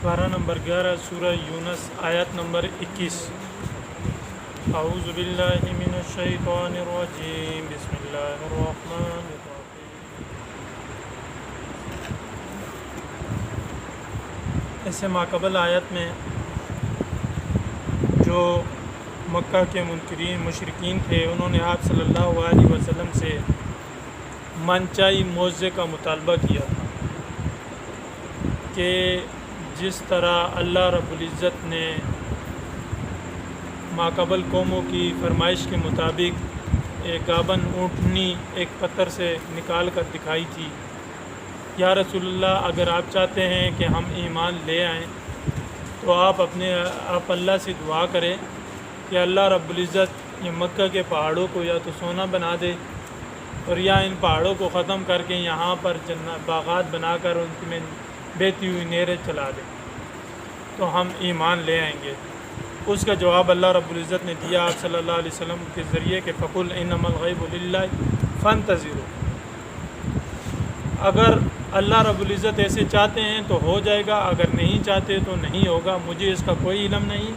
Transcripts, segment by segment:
پارہ نمبر 11 سورہ یونس آیت نمبر 21۔ اعوذ باللہ من الشیطان الرجیم، بسم اللہ الرحمن الرحیم۔ اس سے ماقبل آیت میں جو مکہ کے منکرین مشرکین تھے، انہوں نے آپ صلی اللہ علیہ وسلم سے منچائی معجزے کا مطالبہ کیا تھا کہ جس طرح اللہ رب العزت نے ماقبل قوموں کی فرمائش کے مطابق ایک گابن اونٹنی ایک پتھر سے نکال کر دکھائی تھی، یا رسول اللہ اگر آپ چاہتے ہیں کہ ہم ایمان لے آئیں تو آپ اللہ سے دعا کریں کہ اللہ رب العزت یہ مکہ کے پہاڑوں کو یا تو سونا بنا دے اور یا ان پہاڑوں کو ختم کر کے یہاں پر باغات بنا کر ان میں بہتی ہوئی نہریں چلا دے تو ہم ایمان لے آئیں گے۔ اس کا جواب اللہ رب العزت نے دیا آپ صلی اللہ علیہ وسلم کے ذریعے کہ فَقُلْ إِنَّمَا الْغَيْبُ لِلَّهِ فَانْتَظِرُوا۔ اگر اللہ رب العزت ایسے چاہتے ہیں تو ہو جائے گا، اگر نہیں چاہتے تو نہیں ہوگا، مجھے اس کا کوئی علم نہیں،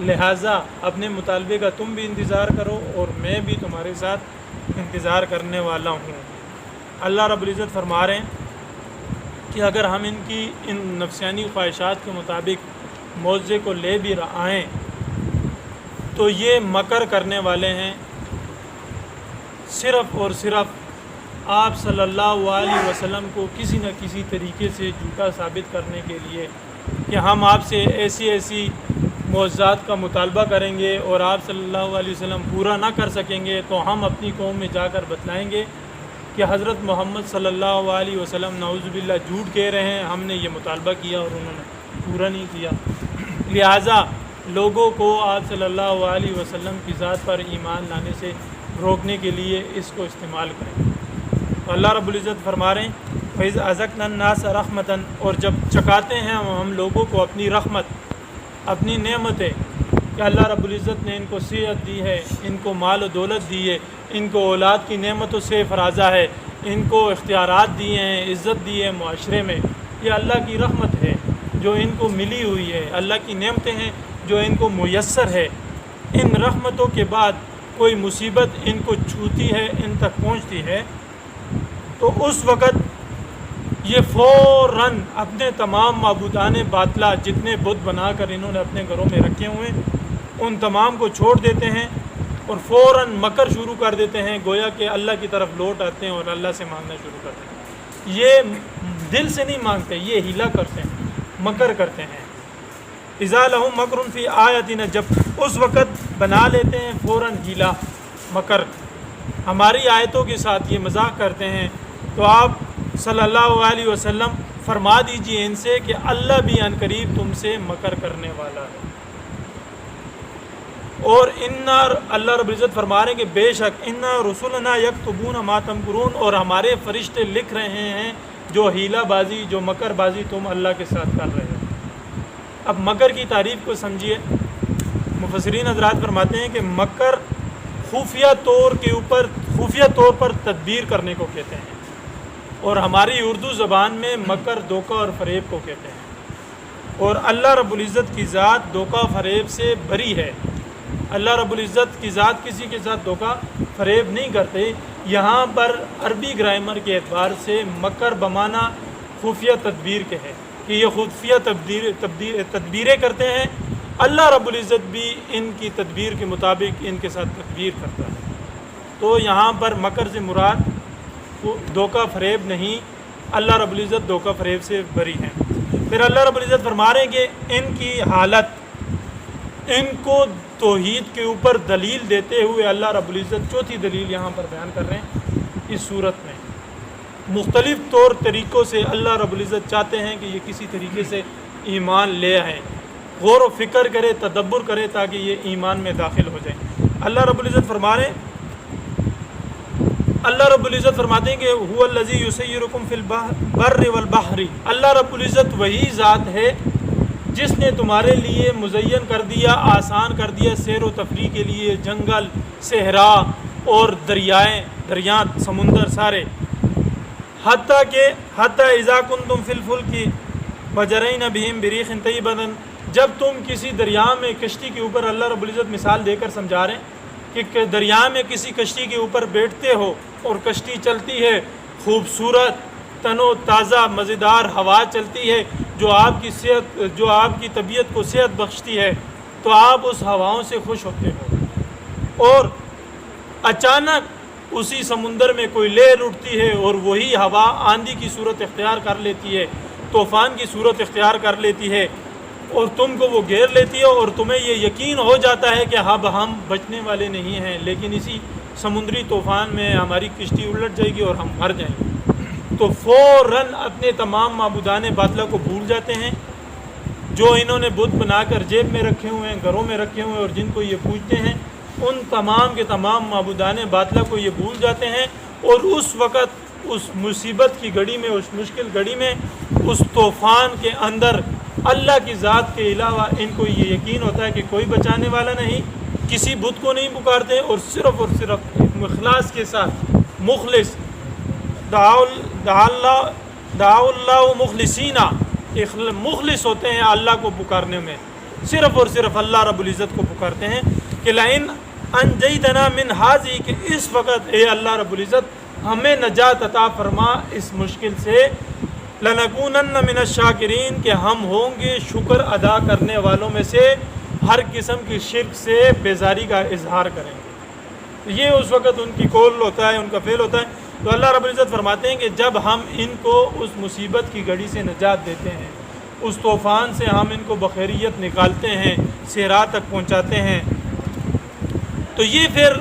لہٰذا اپنے مطالبے کا تم بھی انتظار کرو اور میں بھی تمہارے ساتھ انتظار کرنے والا ہوں۔ اللہ رب العزت فرما رہے ہیں کہ اگر ہم ان کی ان نفسانی خواہشات کے مطابق معجزے کو لے بھی آئیں تو یہ مکر کرنے والے ہیں صرف اور صرف آپ صلی اللہ علیہ وسلم کو کسی نہ کسی طریقے سے جھوٹا ثابت کرنے کے لیے کہ ہم آپ سے ایسی معجزات کا مطالبہ کریں گے اور آپ صلی اللہ علیہ وسلم پورا نہ کر سکیں گے تو ہم اپنی قوم میں جا کر بتلائیں گے کہ حضرت محمد صلی اللہ علیہ وسلم نعوذ باللہ جھوٹ کہہ رہے ہیں، ہم نے یہ مطالبہ کیا اور انہوں نے پورا نہیں کیا۔ لہٰذا لوگوں کو آپ صلی اللہ علیہ وسلم کی ذات پر ایمان لانے سے روکنے کے لیے اس کو استعمال کریں۔ تو اللہ رب العزت فرما رہے ہیں فَإِذْ أَذَقْنَا النَّاسَ رَحْمَةً، اور جب چکاتے ہیں ہم لوگوں کو اپنی رحمت، اپنی نعمتیں، کہ اللہ رب العزت نے ان کو صحت دی ہے، ان کو مال و دولت دی ہے، ان کو اولاد کی نعمتوں سے فرازہ ہے، ان کو اختیارات دیے ہیں، عزت دی ہے معاشرے میں، یہ اللہ کی رحمت ہے جو ان کو ملی ہوئی ہے، اللہ کی نعمتیں ہیں جو ان کو میسر ہے۔ ان رحمتوں کے بعد کوئی مصیبت ان کو چھوتی ہے، ان تک پہنچتی ہے تو اس وقت یہ فوراً اپنے تمام معبودان باطلہ جتنے بت بنا کر انہوں نے اپنے گھروں میں رکھے ہوئے ہیں ان تمام کو چھوڑ دیتے ہیں اور فوراً مکر شروع کر دیتے ہیں، گویا کہ اللہ کی طرف لوٹ آتے ہیں اور اللہ سے مانگنا شروع کرتے ہیں۔ یہ دل سے نہیں مانگتے، یہ ہیلا کرتے ہیں، مکر کرتے ہیں۔ اذا لہم مکر فی آیاتنا، جب اس وقت بنا لیتے ہیں فوراً ہیلا مکر ہماری آیتوں کے ساتھ یہ مذاق کرتے ہیں، تو آپ صلی اللہ علیہ وسلم فرما دیجئے ان سے کہ اللہ بھی عن قریب تم سے مکر کرنے والا ہے۔ اور اللہ رب العزت فرما رہے ہیں کہ بے شک انا رسولنا یکتبون ما تمکرون، اور ہمارے فرشتے لکھ رہے ہیں جو ہیلا بازی، جو مکر بازی تم اللہ کے ساتھ کر رہے ہو۔ اب مکر کی تعریف کو سمجھیے۔ مفسرین حضرات فرماتے ہیں کہ مکر خفیہ طور پر تدبیر کرنے کو کہتے ہیں، اور ہماری اردو زبان میں مکر دھوکہ اور فریب کو کہتے ہیں، اور اللہ رب العزت کی ذات دھوکہ فریب سے بری ہے۔ اللہ رب العزت کی ذات کسی کے ساتھ دھوکہ فریب نہیں کرتے۔ یہاں پر عربی گرامر کے اعتبار سے مکر بمانا خفیہ تدبیر کے ہے کہ یہ خفیہ تدبیریں کرتے ہیں، اللہ رب العزت بھی ان کی تدبیر کے مطابق ان کے ساتھ تدبیر کرتا ہے۔ تو یہاں پر مکر سے مراد دھوکہ فریب نہیں، اللہ رب العزت دھوکہ فریب سے بری ہیں۔ پھر اللہ رب العزت فرما رہے ہیں کہ ان کی حالت، ان کو توحید کے اوپر دلیل دیتے ہوئے اللہ رب العزت چوتھی دلیل یہاں پر بیان کر رہے ہیں اس صورت میں۔ مختلف طور طریقوں سے اللہ رب العزت چاہتے ہیں کہ یہ کسی طریقے سے ایمان لے آئیں، غور و فکر کرے، تدبر کرے تاکہ یہ ایمان میں داخل ہو جائیں۔ اللہ رب العزت فرما رہے ہیں، اللہ رب العزت فرماتے ہیں کہ هو الذی یسیرکم فی البر والبحر، اللہ رب العزت وہی ذات ہے جس نے تمہارے لیے مزین کر دیا، آسان کر دیا سیر و تفریح کے لیے جنگل، صحرا اور دریاں، سمندر سارے، حتیٰ اذا کنتم فی الفلک وَجَرَيْنَ بِهِمْ بِرِيحٍ طَيِّبَةٍ، جب تم کسی دریا میں کشتی کے اوپر، اللہ رب العزت مثال دے کر سمجھا رہے ہیں کہ دریا میں کسی کشتی کے اوپر بیٹھتے ہو اور کشتی چلتی ہے، خوبصورت تن و تازہ مزیدار ہوا چلتی ہے جو آپ کی طبیعت کو صحت بخشتی ہے، تو آپ اس ہواؤں سے خوش ہوتے ہو، اور اچانک اسی سمندر میں کوئی لہر اٹھتی ہے اور وہی ہوا آندھی کی صورت اختیار کر لیتی ہے، طوفان کی صورت اختیار کر لیتی ہے، اور تم کو وہ گھیر لیتی ہے، اور تمہیں یہ یقین ہو جاتا ہے کہ اب ہم بچنے والے نہیں ہیں، لیکن اسی سمندری طوفان میں ہماری کشتی الٹ جائے گی اور ہم مر جائیں گے، تو فوراً اپنے تمام معبودان باطلہ کو بھول جاتے ہیں جو انہوں نے بت بنا کر جیب میں رکھے ہوئے ہیں، گھروں میں رکھے ہوئے ہیں، اور جن کو یہ پوجتے ہیں، ان تمام کے تمام معبودان باطلہ کو یہ بھول جاتے ہیں، اور اس وقت اس مصیبت کی گھڑی میں، اس مشکل گھڑی میں، اس طوفان کے اندر اللہ کی ذات کے علاوہ ان کو یہ یقین ہوتا ہے کہ کوئی بچانے والا نہیں، کسی بت کو نہیں پکارتے، اور صرف اخلاص کے ساتھ مخلص دعا اللہ مخلصین، مخلص ہوتے ہیں اللہ کو پکارنے میں، صرف اور صرف اللہ رب العزت کو پکارتے ہیں کہ لئن انجیتنا من ھذہ، کہ اس وقت اے اللہ رب العزت ہمیں نجات عطا فرما اس مشکل سے، لنکونن من الشاکرین، کہ ہم ہوں گے شکر ادا کرنے والوں میں سے، ہر قسم کی شرک سے بیزاری کا اظہار کریں گے۔ یہ اس وقت ان کی قول ہوتا ہے، ان کا فعل ہوتا ہے۔ تو اللہ رب العزت فرماتے ہیں کہ جب ہم ان کو اس مصیبت کی گھڑی سے نجات دیتے ہیں، اس طوفان سے ہم ان کو بخیریت نکالتے ہیں، صحرا تک پہنچاتے ہیں، تو یہ پھر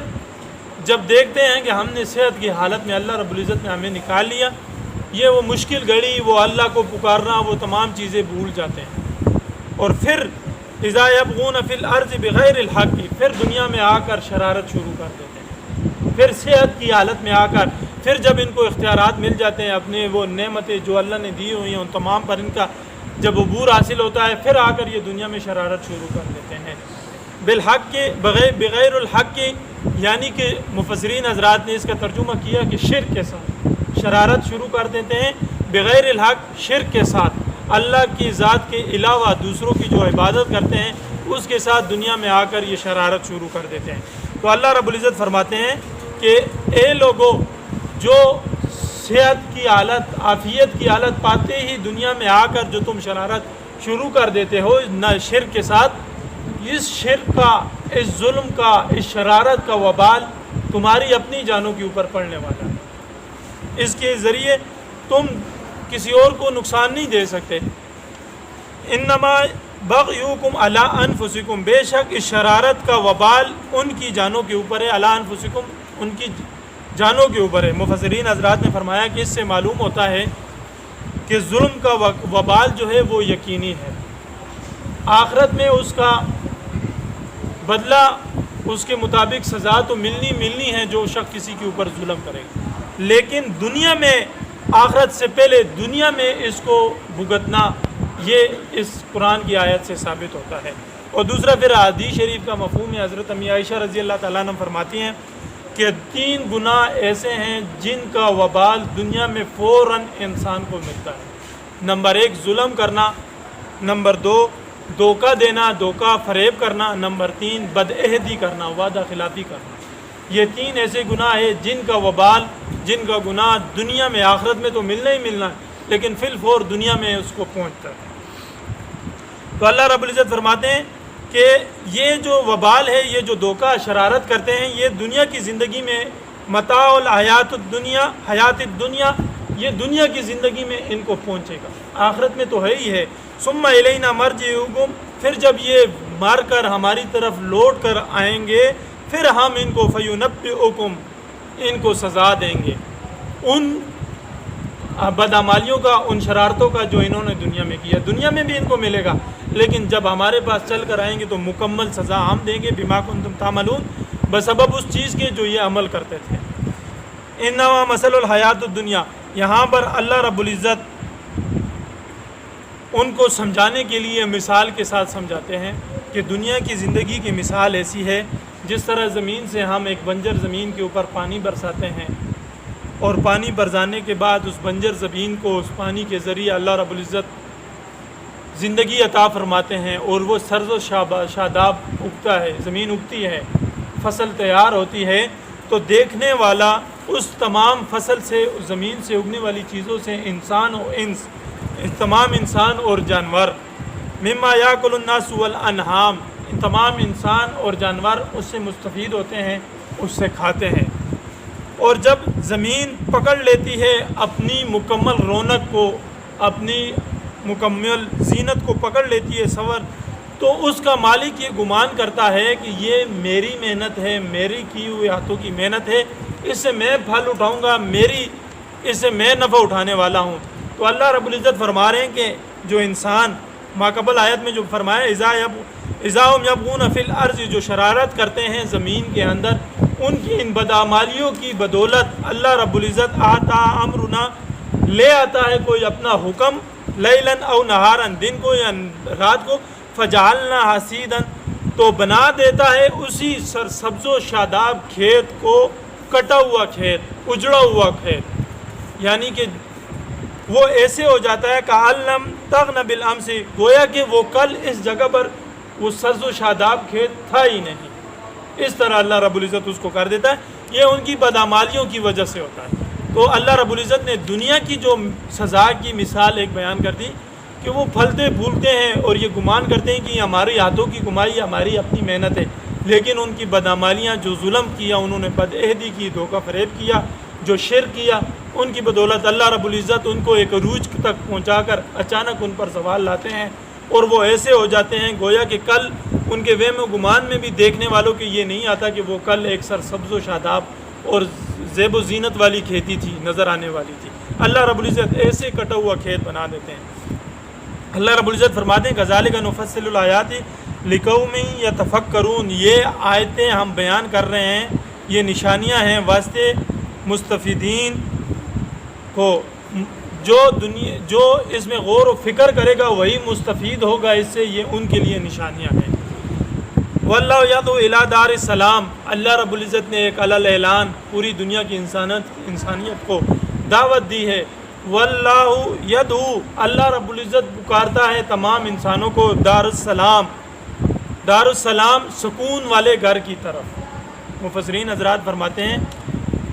جب دیکھتے ہیں کہ ہم نے صحت کی حالت میں اللہ رب العزت نے ہمیں نکال لیا، یہ وہ مشکل گھڑی، وہ اللہ کو پکارنا، وہ تمام چیزیں بھول جاتے ہیں، اور پھر اذا یبغون فی الارض بغیر الحق، پھر دنیا میں آ کر شرارت شروع کر دیتے ہیں، پھر صحت کی حالت میں آ کر، پھر جب ان کو اختیارات مل جاتے ہیں، اپنے وہ نعمتیں جو اللہ نے دی ہوئی ہیں ان تمام پر ان کا جب عبور حاصل ہوتا ہے، پھر آ کر یہ دنیا میں شرارت شروع کر دیتے ہیں۔ بالحق کے بغیر الحق کے، یعنی کہ مفسرین حضرات نے اس کا ترجمہ کیا کہ شرک کے ساتھ شرارت شروع کر دیتے ہیں، بغیر الحق، شرک کے ساتھ، اللہ کی ذات کے علاوہ دوسروں کی جو عبادت کرتے ہیں اس کے ساتھ دنیا میں آ کر یہ شرارت شروع کر دیتے ہیں۔ تو اللہ رب العزت فرماتے ہیں کہ اے لوگوں، جو صحت کی حالت، عافیت کی حالت پاتے ہی دنیا میں آ کر جو تم شرارت شروع کر دیتے ہو نہ شرک کے ساتھ، اس شرک کا، اس ظلم کا، اس شرارت کا وبال تمہاری اپنی جانوں کے اوپر پڑنے والا ہے، اس کے ذریعے تم کسی اور کو نقصان نہیں دے سکتے۔ انما بغیکم علی انفسکم، بے شک اس شرارت کا وبال ان کی جانوں کے اوپر ہے، علی انفسکم، ان کی جانوں کے اوپر ہے۔ مفسرین حضرات نے فرمایا کہ اس سے معلوم ہوتا ہے کہ ظلم کا وبال جو ہے وہ یقینی ہے، آخرت میں اس کا بدلہ، اس کے مطابق سزا تو ملنی ہے جو شخص کسی کے اوپر ظلم کرے گا، لیکن دنیا میں، آخرت سے پہلے دنیا میں اس کو بھگتنا، یہ اس قرآن کی آیت سے ثابت ہوتا ہے۔ اور دوسرا پھر حدیث شریف کا مفہوم ہے، حضرت امی عائشہ رضی اللہ تعالیٰ عنہ فرماتی ہیں کہ 3 گناہ ایسے ہیں جن کا وبال دنیا میں فوراً انسان کو ملتا ہے۔ نمبر 1 ظلم کرنا، نمبر 2 دھوکہ دینا، دھوکہ فریب کرنا، نمبر 3 بدعہدی کرنا، وعدہ خلافی کرنا۔ یہ 3 ایسے گناہ ہیں جن کا وبال، جن کا گناہ دنیا میں، آخرت میں تو ملنا ہی ملنا ہے، لیکن فی الفور دنیا میں اس کو پہنچتا ہے۔ تو اللہ رب العزت فرماتے ہیں کہ یہ جو وبال ہے، یہ جو دھوکہ شرارت کرتے ہیں، یہ دنیا کی زندگی میں متاع الحیات الدنیا، حیات الدنیا، یہ دنیا کی زندگی میں ان کو پہنچے گا، آخرت میں تو ہے ہی ہے۔ ثم الینا مرجعکم، پھر جب یہ مار کر ہماری طرف لوٹ کر آئیں گے، پھر ہم ان کو فینبئکم، ان کو سزا دیں گے ان بدعمالیوں کا، ان شرارتوں کا جو انہوں نے دنیا میں کیا۔ دنیا میں بھی ان کو ملے گا، لیکن جب ہمارے پاس چل کر آئیں گے تو مکمل سزا ہم دیں گے، بما کنتم تعملون، بسبب اس چیز کے جو یہ عمل کرتے تھے۔ انما مثل الحیات الدنیا، یہاں پر اللہ رب العزت ان کو سمجھانے کے لیے مثال کے ساتھ سمجھاتے ہیں کہ دنیا کی زندگی کی مثال ایسی ہے جس طرح زمین سے ہم ایک بنجر زمین کے اوپر پانی برساتے ہیں، اور پانی برسانے کے بعد اس بنجر زمین کو اس پانی کے ذریعے اللہ رب العزت زندگی عطا فرماتے ہیں اور وہ سرز و شاداب اگتا ہے، زمین اگتی ہے، فصل تیار ہوتی ہے، تو دیکھنے والا اس تمام فصل سے، اس زمین سے اگنے والی چیزوں سے انسان و انس، تمام انسان اور جانور، مما یاکل الناس والانعام، تمام انسان اور جانور اس سے مستفید ہوتے ہیں، اس سے کھاتے ہیں۔ اور جب زمین پکڑ لیتی ہے اپنی مکمل رونق کو، اپنی مکمل زینت کو پکڑ لیتی ہے سور، تو اس کا مالک یہ گمان کرتا ہے کہ یہ میری محنت ہے، میری کی ہوئے ہاتھوں کی محنت ہے، اس سے میں پھل اٹھاؤں گا، اس سے میں نفع اٹھانے والا ہوں۔ تو اللہ رب العزت فرما رہے ہیں کہ جو انسان ماقبل آیت میں جو فرمایا اذا هم یبغون فی الارض، جو شرارت کرتے ہیں زمین کے اندر، ان کی ان بدعمالیوں کی بدولت اللہ رب العزت آتا امرنا، لے آتا ہے کوئی اپنا حکم، لیلاً او نہاراً، دن کو یا رات کو، فجعلنا حسیداً، تو بنا دیتا ہے اسی سرسبز و شاداب کھیت کو کٹا ہوا کھیت، اجڑا ہوا کھیت، یعنی کہ وہ ایسے ہو جاتا ہے کَأَلَّمْ تَغْنَ بِالْأَمْسِ، گویا کہ وہ کل اس جگہ پر وہ سرز و شاداب کھیت تھا ہی نہیں۔ اس طرح اللہ رب العزت اس کو کر دیتا ہے، یہ ان کی بدعمالیوں کی وجہ سے ہوتا ہے۔ تو اللہ رب العزت نے دنیا کی جو سزا کی مثال ایک بیان کر دی کہ وہ پھلتے پھولتے ہیں اور یہ گمان کرتے ہیں کہ یہ ہمارے ہاتھوں کی کمائی، ہماری اپنی محنت ہے، لیکن ان کی بدعمالیاں، جو ظلم کیا انہوں نے، بدعہدی کی، دھوکہ فریب کیا، جو شرک کیا، ان کی بدولت اللہ رب العزت ان کو ایک عروج تک پہنچا کر اچانک ان پر زوال لاتے ہیں، اور وہ ایسے ہو جاتے ہیں گویا کہ کل ان کے وہم و گمان میں بھی دیکھنے والوں کے یہ نہیں آتا کہ وہ کل ایک سرسبز و شاداب اور زیب و زینت والی کھیتی تھی، نظر آنے والی تھی۔ اللہ رب العزت ایسے کٹا ہوا کھیت بنا دیتے ہیں۔ اللہ رب العزت فرماتے ہیں کذالک نفصل الآیات لقوم یتفکرون، یہ آیتیں ہم بیان کر رہے ہیں، یہ نشانیاں ہیں واسطے مستفیدین کو، جو اس میں غور و فکر کرے گا وہی مستفید ہوگا اس سے، یہ ان کے لیے نشانیاں ہیں۔ واللہ یدعو الی دار السلام، اللہ رب العزت نے ایک علل اعلان پوری دنیا کی انسانیت کو دعوت دی ہے۔ واللہ یدعو، اللہ رب العزت پکارتا ہے تمام انسانوں کو دار السلام، دار السلام سکون والے گھر کی طرف۔ مفسرین حضرات فرماتے ہیں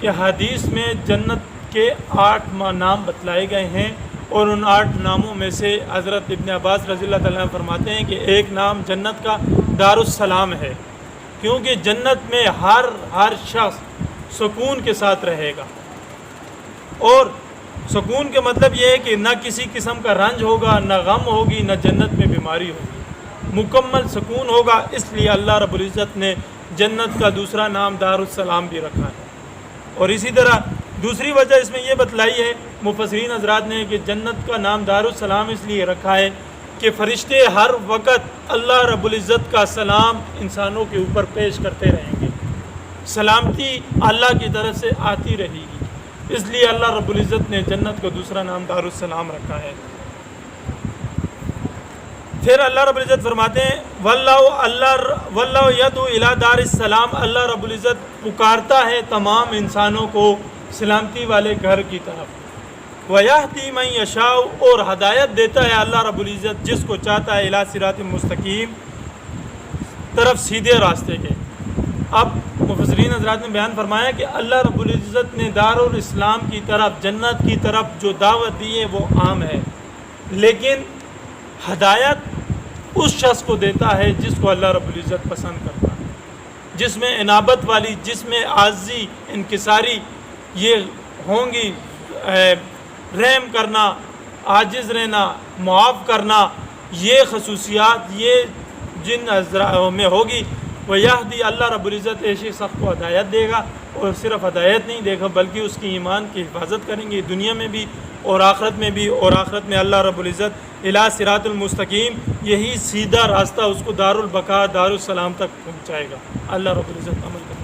کہ حدیث میں جنت کے 8 نام بتلائے گئے ہیں، اور ان 8 ناموں میں سے حضرت ابن عباس رضی اللہ تعالیٰ عنہ فرماتے ہیں کہ ایک نام جنت کا دار السلام ہے، کیونکہ جنت میں ہر شخص سکون کے ساتھ رہے گا، اور سکون کے مطلب یہ ہے کہ نہ کسی قسم کا رنج ہوگا، نہ غم ہوگی، نہ جنت میں بیماری ہوگی، مکمل سکون ہوگا۔ اس لیے اللہ رب العزت نے جنت کا دوسرا نام دار السلام بھی رکھا ہے۔ اور اسی طرح دوسری وجہ اس میں یہ بتلائی ہے مفسرین حضرات نے کہ جنت کا نام دار السلام اس لیے رکھا ہے کہ فرشتے ہر وقت اللہ رب العزت کا سلام انسانوں کے اوپر پیش کرتے رہیں گے، سلامتی اللہ کی طرف سے آتی رہے گی، اس لیے اللہ رب العزت نے جنت کو دوسرا نام دار السلام رکھا ہے۔ پھر اللہ رب العزت فرماتے ہیں واللہ یدعو الی دار السلام، اللہ رب العزت پکارتا ہے تمام انسانوں کو سلامتی والے گھر کی طرف۔ وَيَهْدِي مَن يَشَاءُ، اور ہدایت دیتا ہے اللہ رب العزت جس کو چاہتا ہے، الی صراط مستقیم، طرف سیدھے راستے کے۔ اب مفسرین حضرات نے بیان فرمایا کہ اللہ رب العزت نے دار الاسلام کی طرف، جنت کی طرف جو دعوت دی ہے وہ عام ہے، لیکن ہدایت اس شخص کو دیتا ہے جس کو اللہ رب العزت پسند کرتا ہے، جس میں انابت والی، جس میں عاجزی، انکساری یہ ہوں گی، رحم کرنا، عاجز رہنا، معاف کرنا، یہ خصوصیات یہ جن میں ہوگی، وَيَهْدِي، اللہ رب العزت ایسے شخص کو ہدایت دے گا، اور صرف ہدایت نہیں دے گا بلکہ اس کی ایمان کی حفاظت کریں گے دنیا میں بھی اور آخرت میں بھی، اور آخرت میں اللہ رب العزت الی صراط المستقیم، یہی سیدھا راستہ اس کو دار البقاء، دار السلام تک پہنچائے گا۔ اللہ رب العزت عمل کرے۔